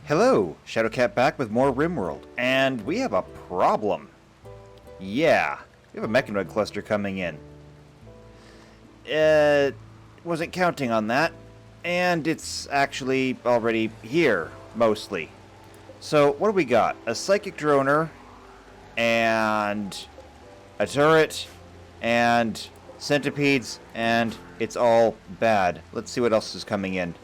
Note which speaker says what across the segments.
Speaker 1: Hello, Shadowcat back with more Rimworld, and we have a problem. Yeah, we have a mechanoid cluster coming in. Wasn't counting on that, and it's actually already here, mostly. So, what do we got? A psychic droner, and a turret, and centipedes, and it's all bad. Let's see what else is coming in.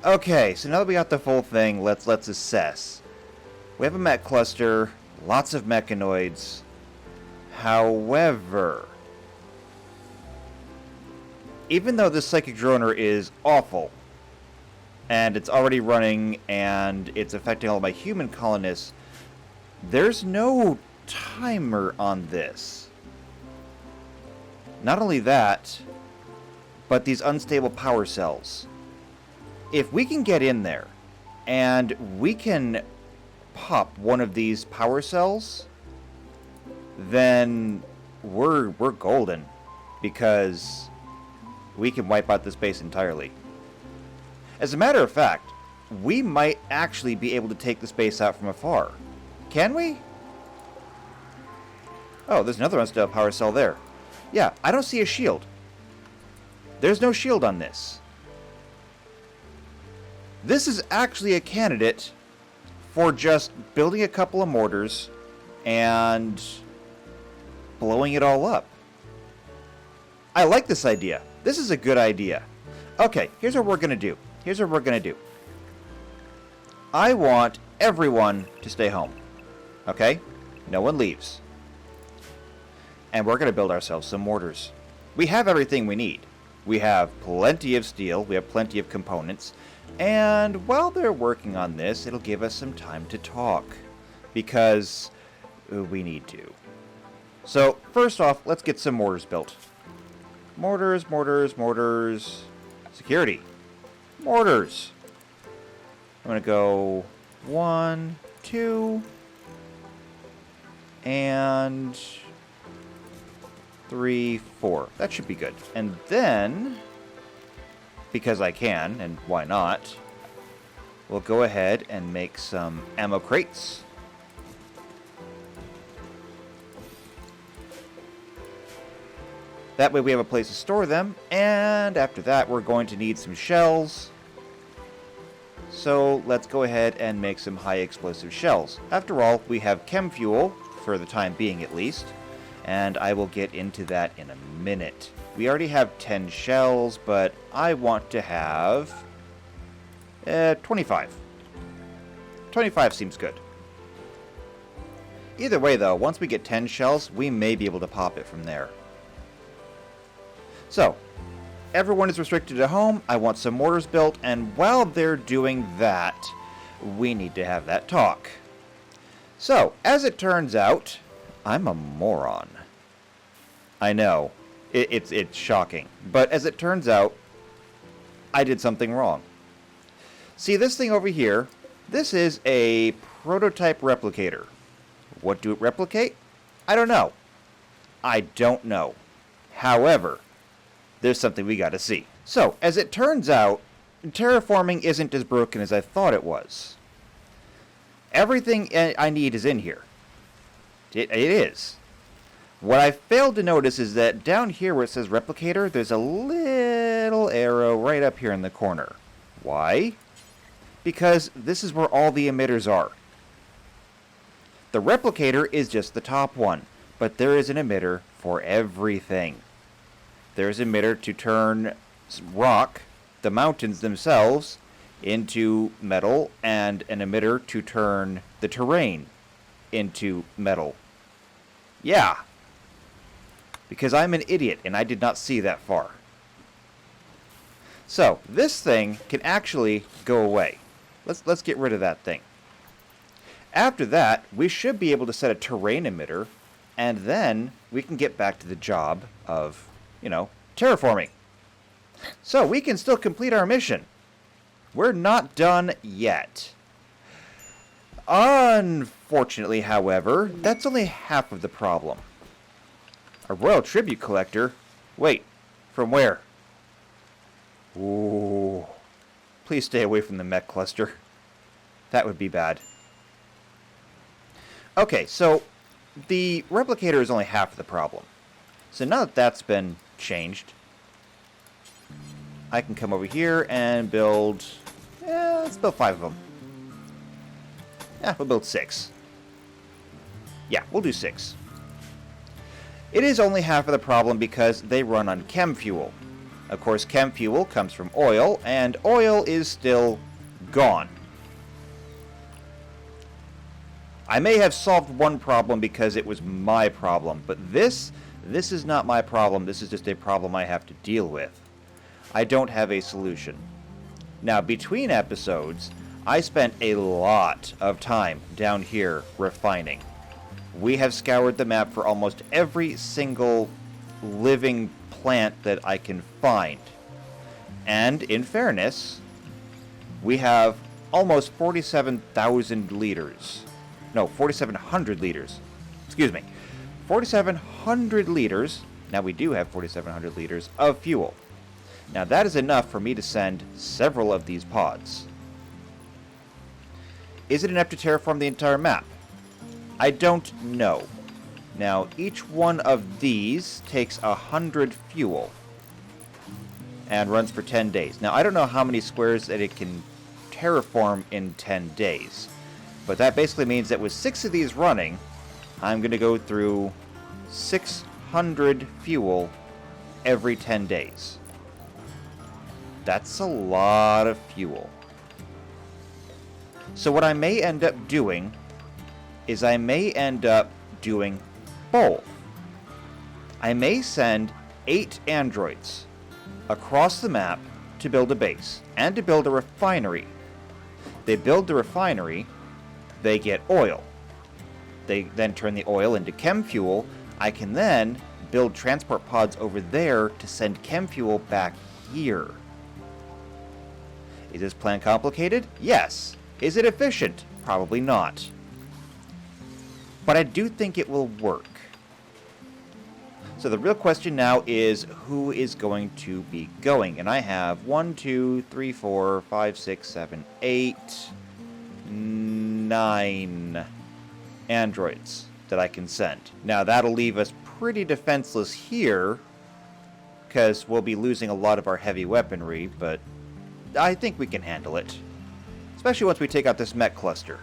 Speaker 1: Okay, so now that we got the full thing, let's assess. We have a mech cluster, lots of mechanoids. However, even though this psychic droner is awful, and it's already running, and it's affecting all my human colonists, there's no timer on this. Not only that, but these unstable power cells. If we can get in there and we can pop one of these power cells, then we're golden, because we can wipe out this base entirely. As a matter of fact, we might actually be able to take this base out from afar. Can we? Oh, there's another unstable power cell there. Yeah, I don't see a shield. There's no shield on this. This is actually a candidate for just building a couple of mortars and blowing it all up. I like this idea. This is a good idea. Okay, here's what we're going to do. I want everyone to stay home. Okay? No one leaves. And we're going to build ourselves some mortars. We have everything we need. We have plenty of steel. We have plenty of components. And while they're working on this, it'll give us some time to talk, because we need to. So, first off, let's get some mortars built. Mortars. Security. Mortars. I'm going to go 1, 2, and 3, 4. That should be good. And then, because I can, and why not, we'll go ahead and make some ammo crates. That way we have a place to store them, and after that we're going to need some shells. So let's go ahead and make some high explosive shells. After all, we have chem fuel, for the time being at least, and I will get into that in a minute. We already have 10 shells, but I want to have 25. 25 seems good. Either way, though, once we get 10 shells, we may be able to pop it from there. So, everyone is restricted at home. I want some mortars built, and while they're doing that, we need to have that talk. So, as it turns out, I'm a moron. I know. It's shocking. But as it turns out, I did something wrong. See, this thing over here, this is a prototype replicator. What do it replicate? I don't know. However, there's something we gotta see. So, as it turns out, terraforming isn't as broken as I thought it was. Everything I need is in here. It is. What I failed to notice is that down here where it says replicator, there's a little arrow right up here in the corner. Why? Because this is where all the emitters are. The replicator is just the top one, but there is an emitter for everything. There's an emitter to turn rock, the mountains themselves, into metal, and an emitter to turn the terrain into metal. Yeah. Because I'm an idiot and I did not see that far. So, this thing can actually go away. Let's get rid of that thing. After that, we should be able to set a terrain emitter, and then we can get back to the job of, terraforming. So, we can still complete our mission. We're not done yet. Unfortunately, however, that's only half of the problem. A royal tribute collector? Wait, from where? Ooh. Please stay away from the mech cluster. That would be bad. Okay, so the replicator is only half of the problem. So now that that's been changed, I can come over here and build... let's build 5 of them. Yeah, we'll build 6. Yeah, we'll do 6. It is only half of the problem because they run on chem fuel. Of course, chem fuel comes from oil, and oil is still gone. I may have solved one problem because it was my problem, but this is not my problem. This is just a problem I have to deal with. I don't have a solution. Now, between episodes, I spent a lot of time down here refining. We have scoured the map for almost every single living plant that I can find. And, in fairness, we have almost 47,000 liters. No, 4,700 liters. Excuse me. 4,700 liters. Now we do have 4,700 liters of fuel. Now that is enough for me to send several of these pods. Is it enough to terraform the entire map? I don't know. Now each one of these takes 100 fuel and runs for 10 days. Now I don't know how many squares that it can terraform in 10 days. But that basically means that with 6 of these running, I'm going to go through 600 fuel every 10 days. That's a lot of fuel. So what I may end up doing is I may end up doing both. I may send 8 androids across the map to build a base and to build a refinery. They build the refinery, they get oil. They then turn the oil into chem fuel. I can then build transport pods over there to send chem fuel back here. Is this plan complicated? Yes. Is it efficient? Probably not. But I do think it will work. So the real question now is who is going to be going? And I have 1, 2, 3, 4, 5, 6, 7, 8, 9 androids that I can send. Now that'll leave us pretty defenseless here because we'll be losing a lot of our heavy weaponry, but I think we can handle it. Especially once we take out this mech cluster.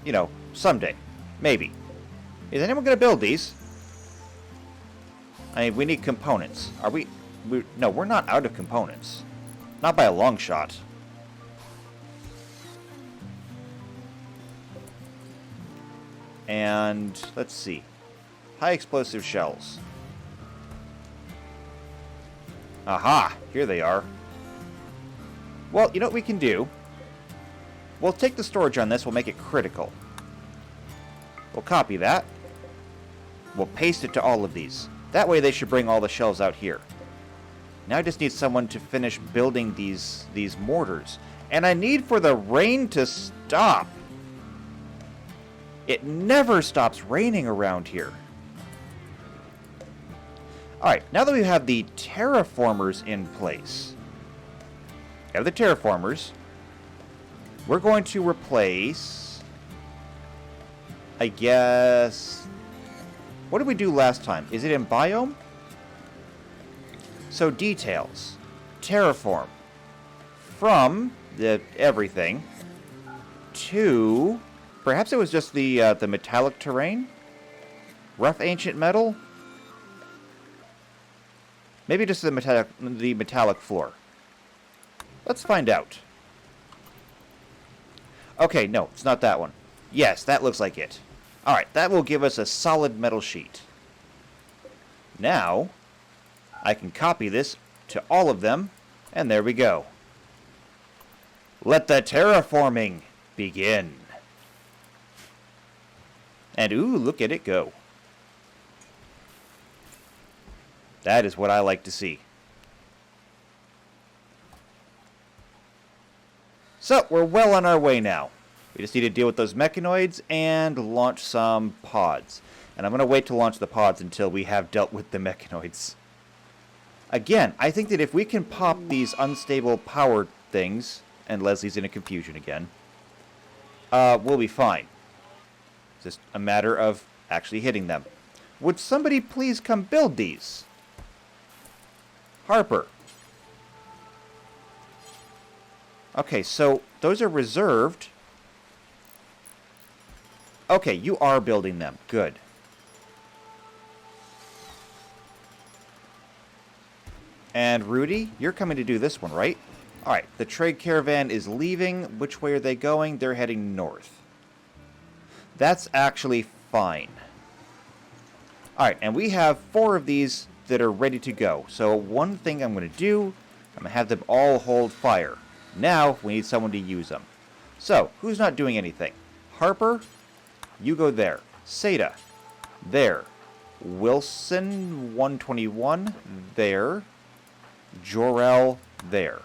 Speaker 1: You know, someday. Maybe. Is anyone going to build these? I mean, we need components. Are we... No, we're not out of components. Not by a long shot. And let's see. High explosive shells. Aha! Here they are. Well, you know what we can do? We'll take the storage on this, we'll make it critical. We'll copy that. We'll paste it to all of these. That way they should bring all the shells out here. Now I just need someone to finish building these mortars. And I need for the rain to stop. It never stops raining around here. Alright, now that we have the terraformers in place, we're going to replace, I guess, what did we do last time? Is it in biome? So details, terraform, from the everything to, perhaps it was just the metallic terrain? Rough ancient metal? Maybe just the metallic floor. Let's find out. Okay, no, it's not that one. Yes, that looks like it. Alright, that will give us a solid metal sheet. Now, I can copy this to all of them, and there we go. Let the terraforming begin. And ooh, look at it go. That is what I like to see. So, we're well on our way now. We just need to deal with those mechanoids and launch some pods. And I'm going to wait to launch the pods until we have dealt with the mechanoids. Again, I think that if we can pop these unstable power things, and Leslie's in a confusion again, we'll be fine. It's just a matter of actually hitting them. Would somebody please come build these? Harper. Okay, so those are reserved. Okay, you are building them. Good. And Rudy, you're coming to do this one, right? Alright, the trade caravan is leaving. Which way are they going? They're heading north. That's actually fine. Alright, and we have 4 of these that are ready to go. So one thing I'm going to do, I'm going to have them all hold fire. Now, we need someone to use them. So, who's not doing anything? Harper, you go there. Seda, there. Wilson, 121, there. Jor-El, there.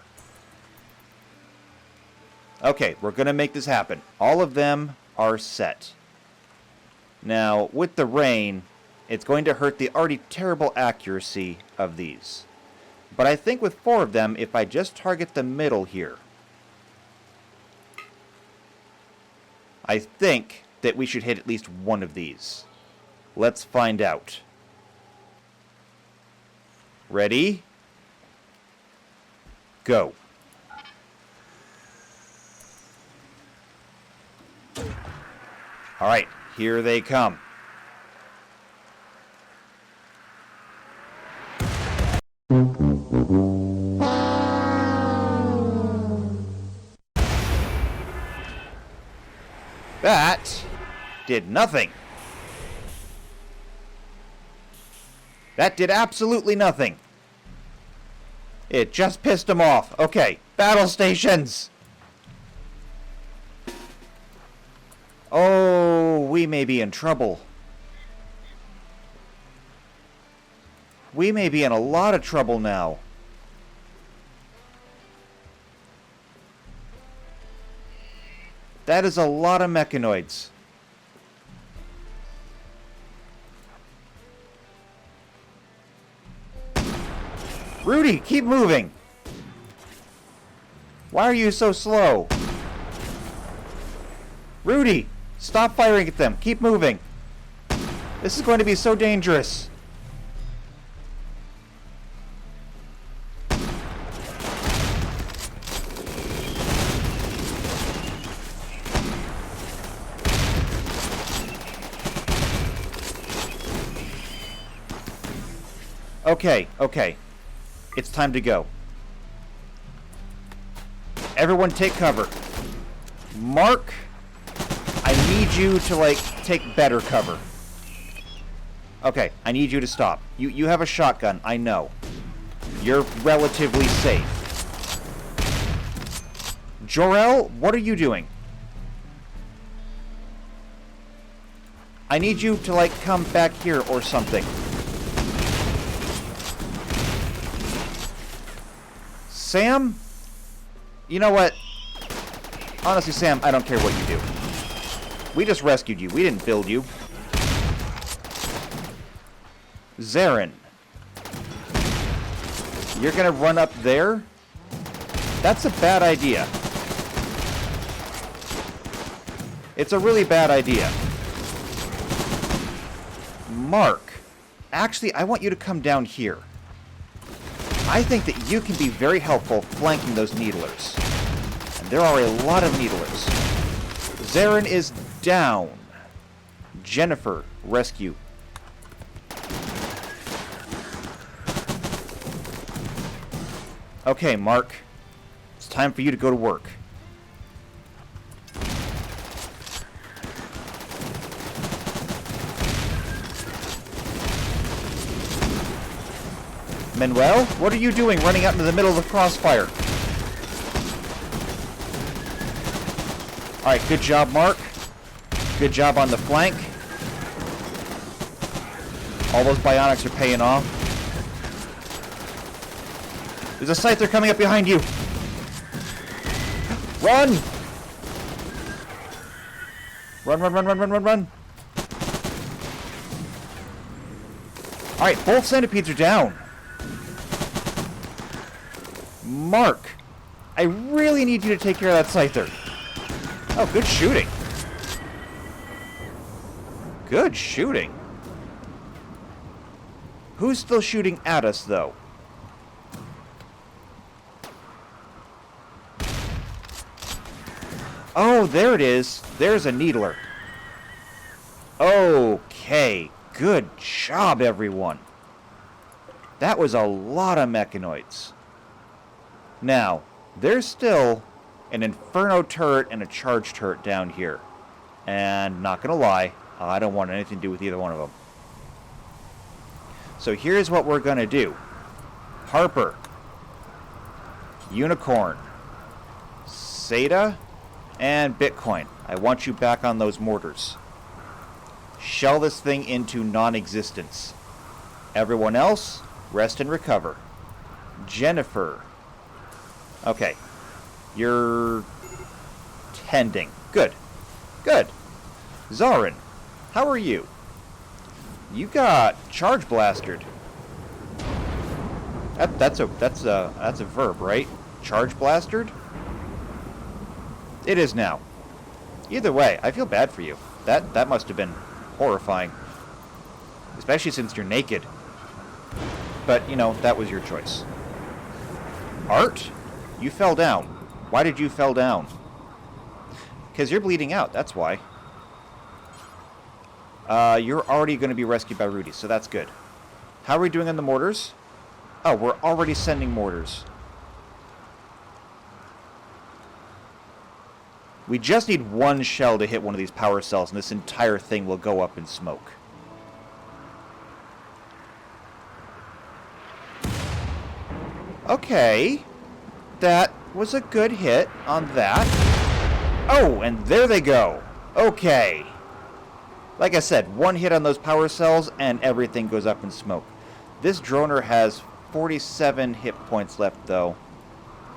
Speaker 1: Okay, we're going to make this happen. All of them are set. Now, with the rain, it's going to hurt the already terrible accuracy of these. But I think with 4 of them, if I just target the middle here, I think that we should hit at least one of these. Let's find out. Ready? Go. Alright, here they come. That did nothing. That did absolutely nothing. It just pissed them off. Okay, battle stations. Oh, we may be in trouble. We may be in a lot of trouble now. That is a lot of mechanoids. Rudy, keep moving. Why are you so slow? Rudy, stop firing at them. Keep moving. This is going to be so dangerous. Okay, okay. It's time to go. Everyone take cover. Mark, I need you to, like, take better cover. Okay, I need you to stop. You have a shotgun, I know. You're relatively safe. Jor-El, what are you doing? I need you to, like, come back here or something. Sam? You know what? Honestly, Sam, I don't care what you do. We just rescued you. We didn't build you. Zarin. You're gonna run up there? That's a bad idea. It's a really bad idea. Mark. Actually, I want you to come down here. I think that you can be very helpful flanking those needlers. And there are a lot of needlers. Zarin is down. Jennifer, rescue. Okay, Mark. It's time for you to go to work. Manuel, what are you doing running out into the middle of the crossfire? Alright, good job, Mark. Good job on the flank. All those bionics are paying off. There's a scyther coming up behind you. Run! Run, run, run, run, run, run, run. Alright, both centipedes are down. Mark! I really need you to take care of that Scyther. Oh, good shooting. Good shooting. Who's still shooting at us, though? Oh, there it is. There's a Needler. Okay. Good job, everyone. That was a lot of mechanoids. Now, there's still an Inferno turret and a charge turret down here. And, not gonna lie, I don't want anything to do with either one of them. So here's what we're gonna do. Harper. Unicorn. Seda. And Bitcoin. I want you back on those mortars. Shell this thing into non-existence. Everyone else, rest and recover. Jennifer. Okay. You're tending. Good. Good. Zarin, how are you? You got charge blastered. That's a verb, right? Charge blastered? It is now. Either way, I feel bad for you. That must have been horrifying. Especially since you're naked. But, you know, that was your choice. Art? You fell down. Why did you fell down? Because you're bleeding out, that's why. You're already going to be rescued by Rudy, so that's good. How are we doing on the mortars? Oh, we're already sending mortars. We just need one shell to hit one of these power cells, and this entire thing will go up in smoke. Okay. That was a good hit on that. Oh, and there they go. Okay. Like I said, one hit on those power cells, and everything goes up in smoke. This droner has 47 hit points left, though.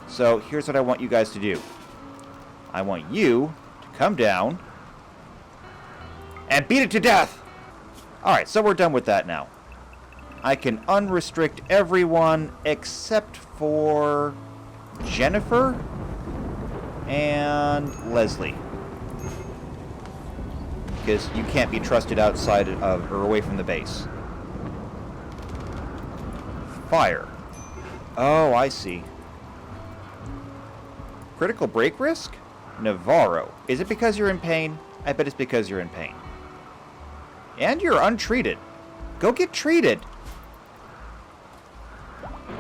Speaker 1: So here's what I want you guys to do. I want you to come down and beat it to death. Alright, so we're done with that now. I can unrestrict everyone except for Jennifer and Leslie. Because you can't be trusted outside of or away from the base. Fire. Oh, I see. Critical break risk? Navarro. Is it because you're in pain? I bet it's because you're in pain. And you're untreated. Go get treated.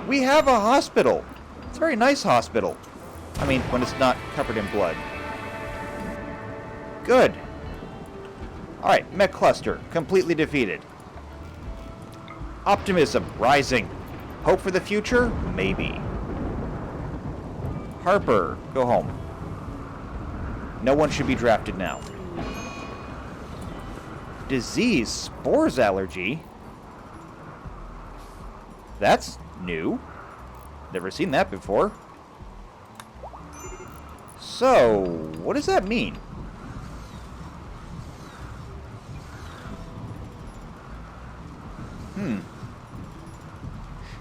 Speaker 1: We have a hospital. It's a very nice hospital. I mean, when it's not covered in blood. Good. Alright, Mech Cluster. Completely defeated. Optimism. Rising. Hope for the future? Maybe. Harper. Go home. No one should be drafted now. Disease. Spores allergy? That's new. Never seen that before. So, what does that mean?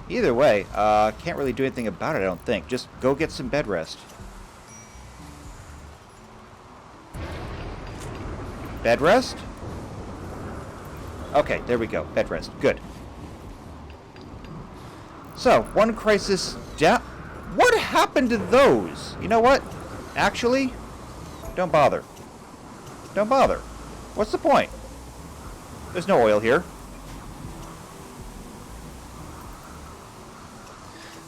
Speaker 1: Either way, can't really do anything about it, I don't think. Just go get some bed rest. Bed rest? Okay, there we go. Bed rest. Good. So, one crisis down. What happened to those? You know what? Actually, don't bother. Don't bother. What's the point? There's no oil here.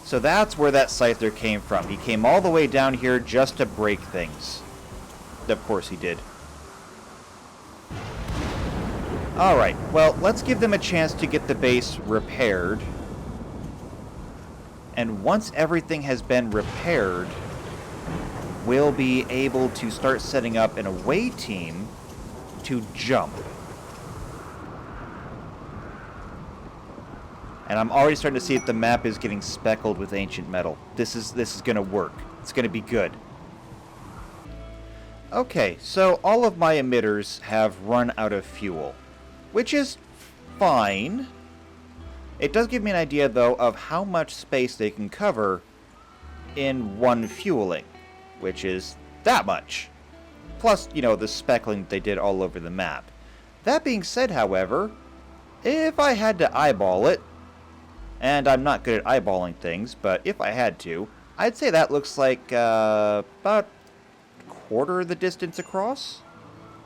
Speaker 1: So that's where that Scyther came from. He came all the way down here just to break things. Of course he did. Alright, well, let's give them a chance to get the base repaired. And once everything has been repaired, we'll be able to start setting up an away team to jump. And I'm already starting to see that the map is getting speckled with ancient metal. This is going to work. It's going to be good. Okay, so all of my emitters have run out of fuel, which is fine. It does give me an idea, though, of how much space they can cover in one fueling, which is that much. Plus, you know, the speckling they did all over the map. That being said, however, if I had to eyeball it, and I'm not good at eyeballing things, but if I had to, I'd say that looks like about quarter of the distance across.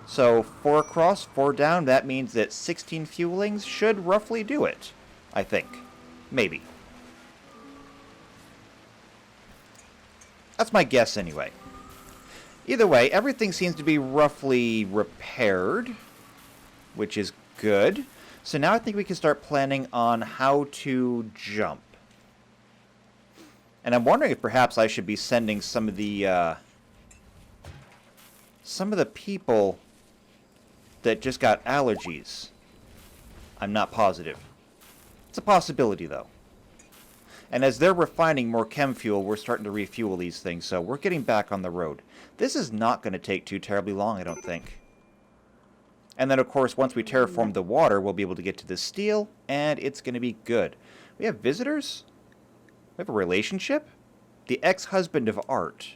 Speaker 1: So 4 across, 4 down, that means that 16 fuelings should roughly do it, I think. Maybe. That's my guess anyway. Either way, everything seems to be roughly repaired, which is good. So now I think we can start planning on how to jump. And I'm wondering if perhaps I should be sending some of the people that just got allergies. I'm not positive. It's a possibility, though. And as they're refining more chem fuel, we're starting to refuel these things, so we're getting back on the road. This is not going to take too terribly long, I don't think. And then, of course, once we terraform the water, we'll be able to get to the steel, and it's going to be good. We have visitors? We have a relationship? The ex-husband of Art.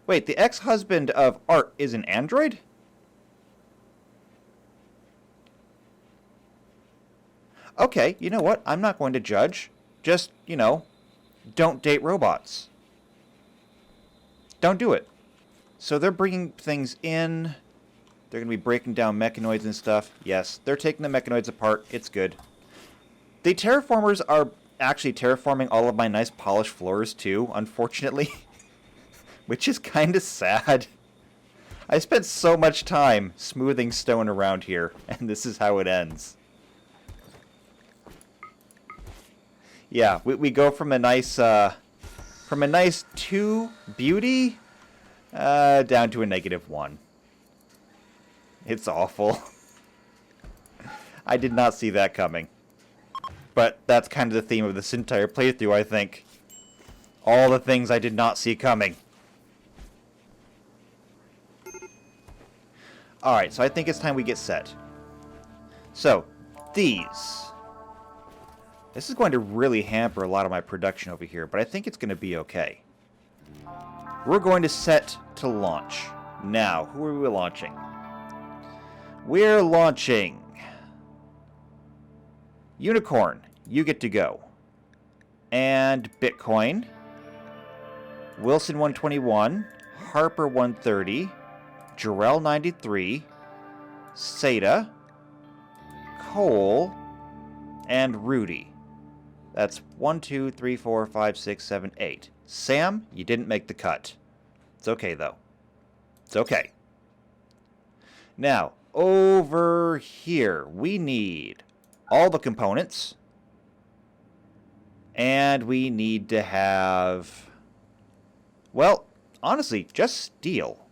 Speaker 1: Wait, the ex-husband of Art is an android? Okay, you know what? I'm not going to judge. Just, you know, don't date robots. Don't do it. So they're bringing things in. They're going to be breaking down mechanoids and stuff. Yes, they're taking the mechanoids apart. It's good. The terraformers are actually terraforming all of my nice polished floors too, unfortunately. Which is kind of sad. I spent so much time smoothing stone around here, and this is how it ends. Yeah, we go from a nice 2 beauty down to a -1. It's awful. I did not see that coming. But that's kind of the theme of this entire playthrough, I think. All the things I did not see coming. Alright, so I think it's time we get set. So, these. This is going to really hamper a lot of my production over here, but I think it's going to be okay. We're going to set to launch. Now, who are we launching? We're launching Unicorn. You get to go. And Bitcoin. Wilson 121. Harper 130. Jarrell 93. Seda. Cole. And Rudy. That's 1, 2, 3, 4, 5, 6, 7, 8. Sam, you didn't make the cut. It's okay, though. It's okay. Now, over here, we need all the components. And we need to have, well, honestly, just steel.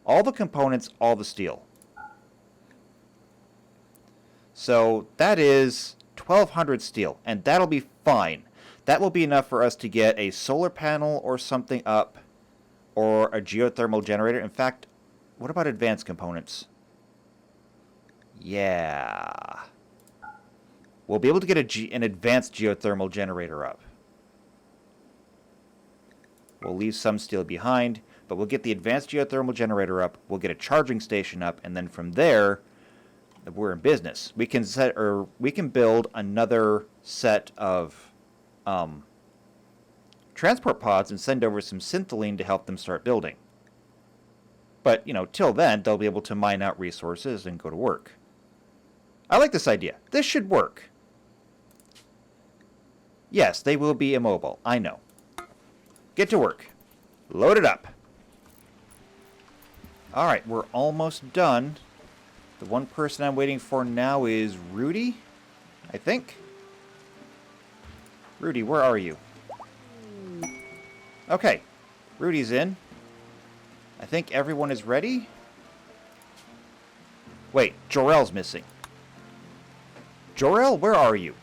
Speaker 1: All the components, all the steel. So that is 1,200 steel, and that'll be fine. That will be enough for us to get a solar panel or something up, or a geothermal generator. In fact, what about advanced components? Yeah. We'll be able to get an advanced geothermal generator up. We'll leave some steel behind, but we'll get the advanced geothermal generator up, we'll get a charging station up, and then from there, we're in business. We can build another set of transport pods and send over some syntholine to help them start building. But, you know, till then, they'll be able to mine out resources and go to work. I like this idea. This should work. Yes, they will be immobile. I know. Get to work. Load it up. Alright, we're almost done. The one person I'm waiting for now is Rudy, I think. Rudy, where are you? Okay, Rudy's in. I think everyone is ready. Wait, Jor-El's missing. Jor-El, where are you?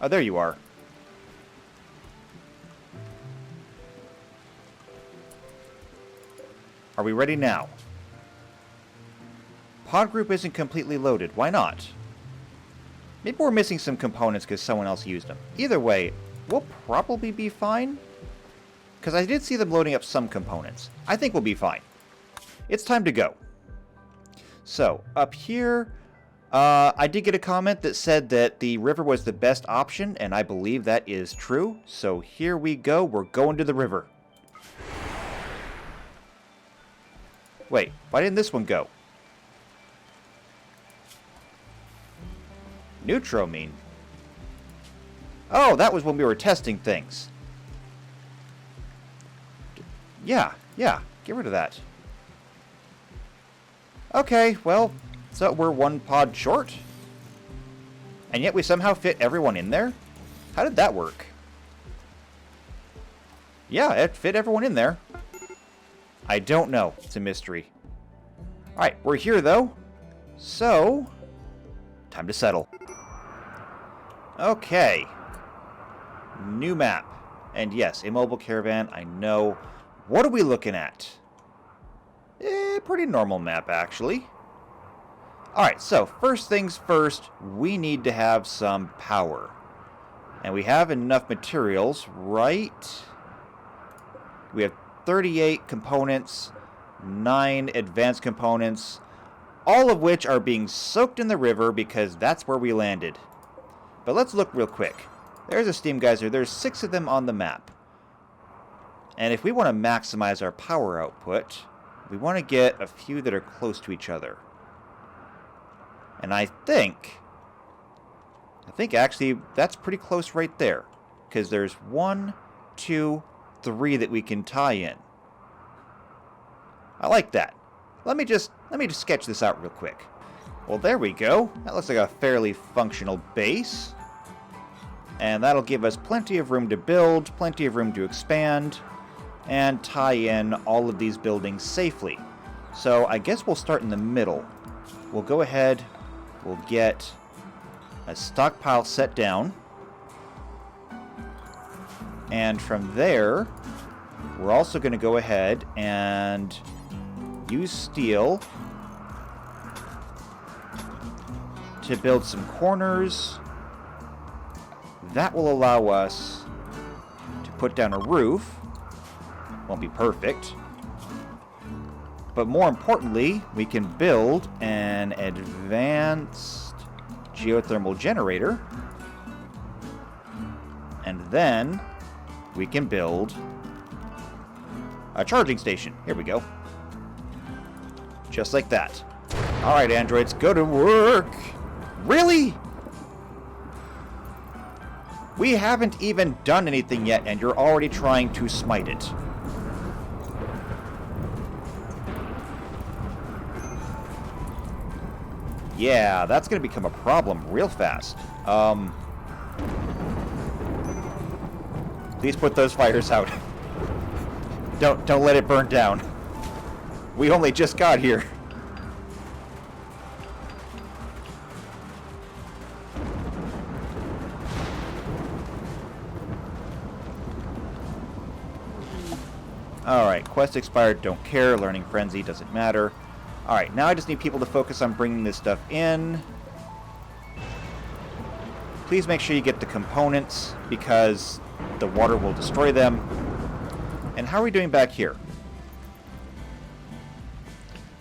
Speaker 1: Oh, there you are. Are we ready now? Pod group isn't completely loaded. Why not? Maybe we're missing some components because someone else used them. Either way, we'll probably be fine. Because I did see them loading up some components. I think we'll be fine. It's time to go. So, up here, I did get a comment that said that the river was the best option, and I believe that is true. So here we go. We're going to the river. Wait, why didn't this one go? Neutral mean? Oh, that was when we were testing things. Yeah, get rid of that. Okay, well, so we're one pod short? And yet we somehow fit everyone in there? How did that work? Yeah, it fit everyone in there. I don't know. It's a mystery. Alright, we're here though. So, time to settle. Okay. New map. And yes, immobile caravan, I know. What are we looking at? Pretty normal map, actually. Alright, so first things first, we need to have some power. And we have enough materials, right? We have 38 components, 9 advanced components, all of which are being soaked in the river because that's where we landed. But let's look real quick. There's a steam geyser. There's 6 of them on the map. And if we want to maximize our power output, we want to get a few that are close to each other. And I think actually that's pretty close right there. Because there's 1, 2, 3 that we can tie in. I like that. Let me just sketch this out real quick. Well, there we go. That looks like a fairly functional base. And that'll give us plenty of room to build, plenty of room to expand, and tie in all of these buildings safely. So I guess we'll start in the middle. We'll go ahead, we'll get a stockpile set down. And from there, we're also going to go ahead and use steel to build some corners. That will allow us to put down a roof. Won't be perfect. But more importantly, we can build an advanced geothermal generator. And then we can build a charging station. Here we go. Just like that. Alright, androids, go to work! Really? We haven't even done anything yet, and you're already trying to smite it. Yeah, that's going to become a problem real fast. Please put those fires out. Don't let it burn down. We only just got here. Alright, quest expired, don't care. Learning frenzy, doesn't matter. Alright, now I just need people to focus on bringing this stuff in. Please make sure you get the components, because the water will destroy them. And how are we doing back here?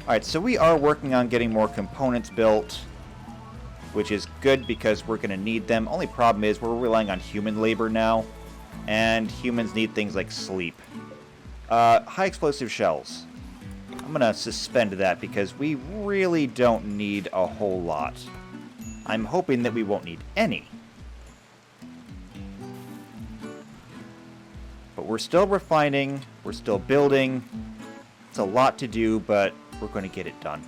Speaker 1: Alright, so we are working on getting more components built, which is good because we're going to need them. Only problem is we're relying on human labor now, and humans need things like sleep. High explosive shells. I'm going to suspend that because we really don't need a whole lot. I'm hoping that we won't need any. But we're still refining, we're still building. It's a lot to do, but we're going to get it done.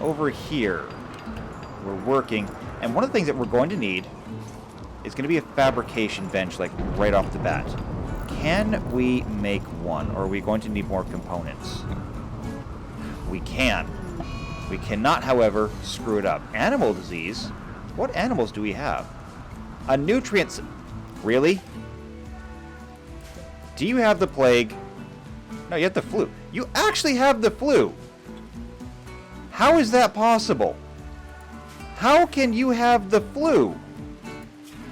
Speaker 1: Over here, we're working, and one of the things that we're going to need is going to be a fabrication bench, like right off the bat. Can we make one, or are we going to need more components? We can. We cannot, however, screw it up. Animal disease? What animals do we have? A nutrient... Really? Do you have the plague? No, you have the flu. You actually have the flu! How is that possible? How can you have the flu?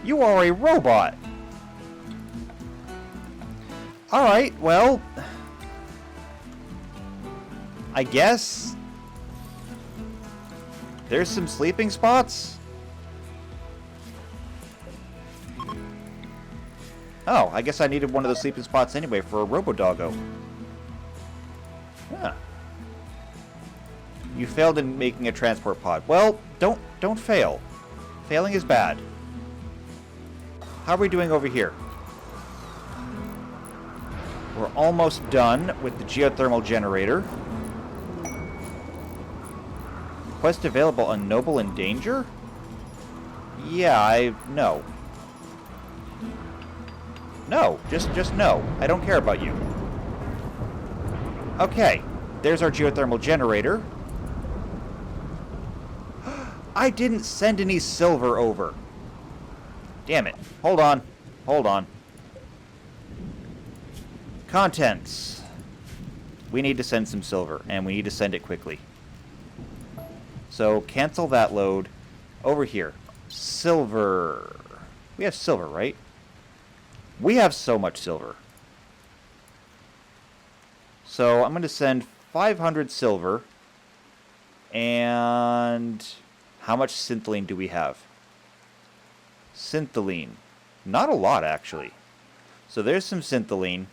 Speaker 1: You are a robot! Alright, well... I guess... there's some sleeping spots? Oh, I guess I needed one of those sleeping spots anyway for a Robo-Doggo. Huh. You failed in making a transport pod. Well, don't fail. Failing is bad. How are we doing over here? We're almost done with the geothermal generator. Quest available on Noble in Danger? Yeah, no. No, just no. I don't care about you. Okay, there's our geothermal generator. I didn't send any silver over. Damn it. Hold on. Hold on. Contents. We need to send some silver, and we need to send it quickly. So, cancel that load. Over here. Silver. We have silver, right? We have so much silver. So, I'm going to send 500 silver. And... how much syntholine do we have? Syntholine. Not a lot, actually. So there's some syntholine.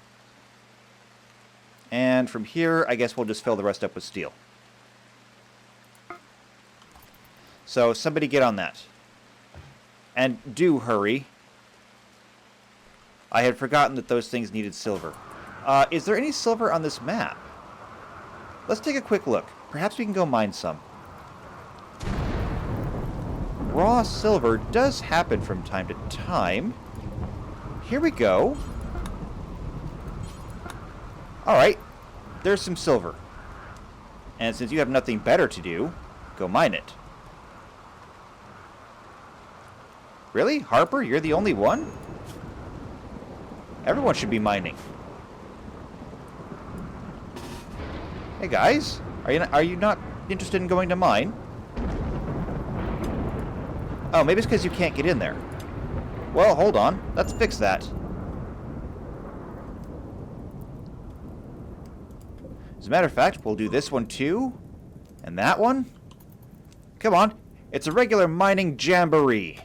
Speaker 1: And from here, I guess we'll just fill the rest up with steel. So somebody get on that. And do hurry. I had forgotten that those things needed silver. Is there any silver on this map? Let's take a quick look. Perhaps we can go mine some. Raw silver does happen from time to time. Here we go. Alright. There's some silver. And since you have nothing better to do, go mine it. Really? Harper, you're the only one? Everyone should be mining. Hey guys, are you not interested in going to mine? Oh, maybe it's because you can't get in there. Well, hold on. Let's fix that. As a matter of fact, we'll do this one too. And that one. Come on. It's a regular mining jamboree.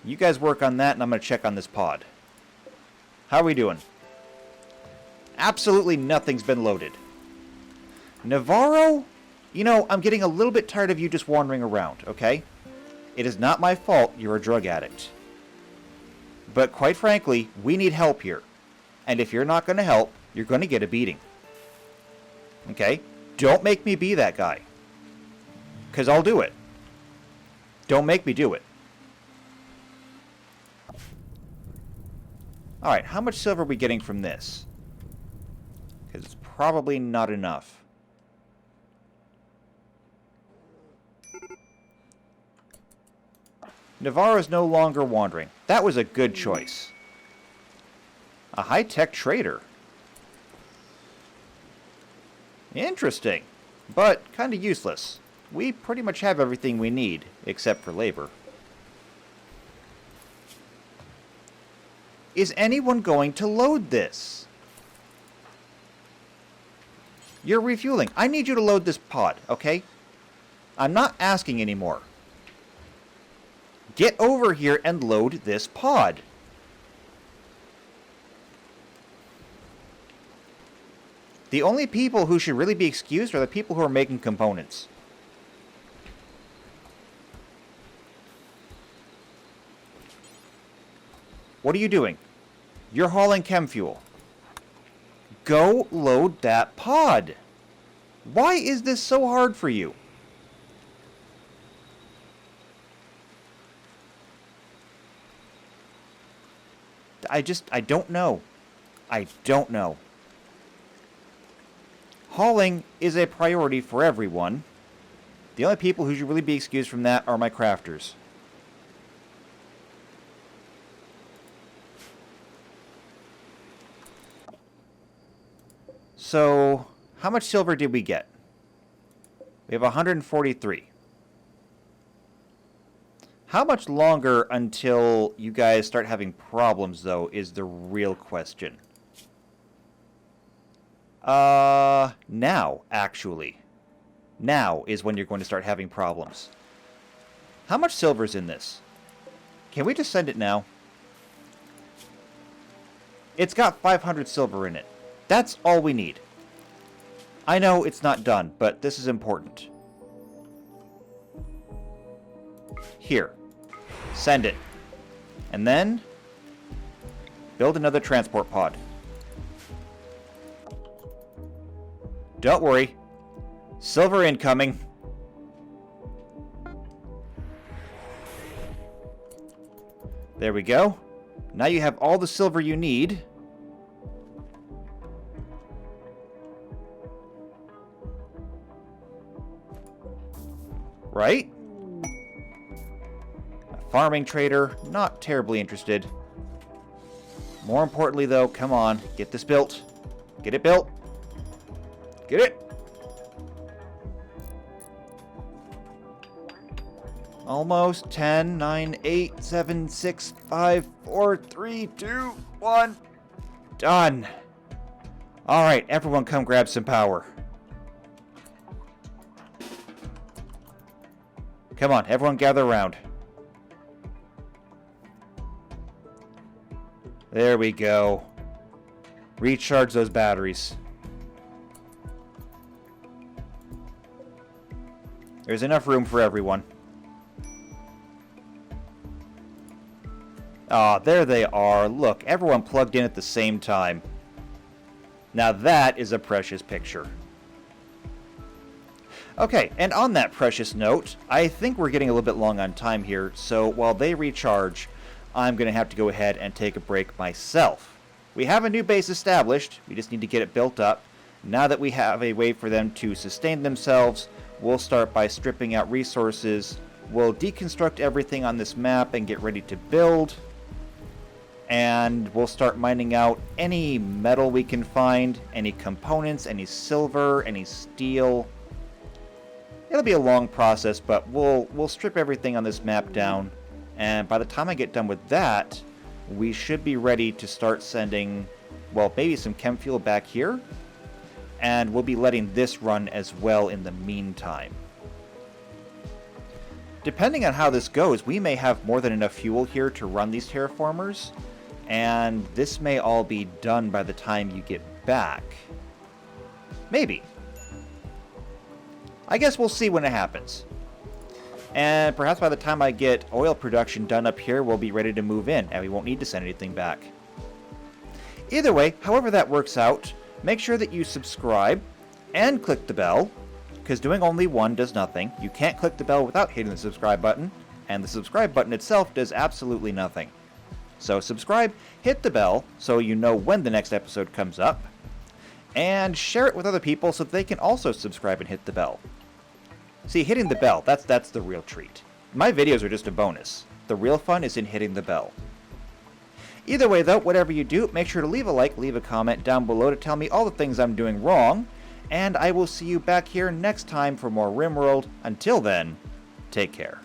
Speaker 1: You guys work on that, and I'm going to check on this pod. How are we doing? Absolutely nothing's been loaded. Navarro? You know, I'm getting a little bit tired of you just wandering around, okay? It is not my fault you're a drug addict. But quite frankly, we need help here. And if you're not going to help, you're going to get a beating. Okay? Don't make me be that guy. Because I'll do it. Don't make me do it. Alright, how much silver are we getting from this? Because it's probably not enough. Navarro's no longer wandering. That was a good choice. A high-tech trader. Interesting. But kind of useless. We pretty much have everything we need, except for labor. Is anyone going to load this? You're refueling. I need you to load this pod, okay? I'm not asking anymore. Get over here and load this pod. The only people who should really be excused are the people who are making components. What are you doing? You're hauling chem fuel. Go load that pod. Why is this so hard for you? I don't know. I don't know. Hauling is a priority for everyone. The only people who should really be excused from that are my crafters. So, how much silver did we get? We have 143. How much longer until you guys start having problems, though, is the real question. Now, actually. Now is when you're going to start having problems. How much silver's in this? Can we just send it now? It's got 500 silver in it. That's all we need. I know it's not done, but this is important. Here. Send it. And then build another transport pod. Don't worry. Silver incoming. There we go. Now you have all the silver you need. Right? A farming trader, not terribly interested. More importantly, though, come on, get this built. Get it built. Get it. Almost. 10, 9, 8, 7, 6, 5, 4, 3, 2, 1. Done. Alright, everyone come grab some power. Come on, everyone gather around. There we go. Recharge those batteries. There's enough room for everyone. Ah, there they are. Look, everyone plugged in at the same time. Now that is a precious picture. Okay, and on that precious note, I think we're getting a little bit long on time here, so while they recharge, I'm going to have to go ahead and take a break myself. We have a new base established, we just need to get it built up. Now that we have a way for them to sustain themselves, we'll start by stripping out resources. We'll deconstruct everything on this map and get ready to build. And we'll start mining out any metal we can find, any components, any silver, any steel. It'll be a long process, but we'll strip everything on this map down. And by the time I get done with that, we should be ready to start sending, well, maybe some chem fuel back here. And we'll be letting this run as well in the meantime. Depending on how this goes, we may have more than enough fuel here to run these terraformers. And this may all be done by the time you get back. Maybe. I guess we'll see when it happens. And perhaps by the time I get oil production done up here, we'll be ready to move in, and we won't need to send anything back. Either way, however that works out, make sure that you subscribe and click the bell, because doing only one does nothing. You can't click the bell without hitting the subscribe button, and the subscribe button itself does absolutely nothing. So subscribe, hit the bell so you know when the next episode comes up, and share it with other people so they can also subscribe and hit the bell. See, hitting the bell, that's the real treat. My videos are just a bonus. The real fun is in hitting the bell. Either way, though, whatever you do, make sure to leave a like, leave a comment down below to tell me all the things I'm doing wrong, and I will see you back here next time for more Rimworld. Until then, take care.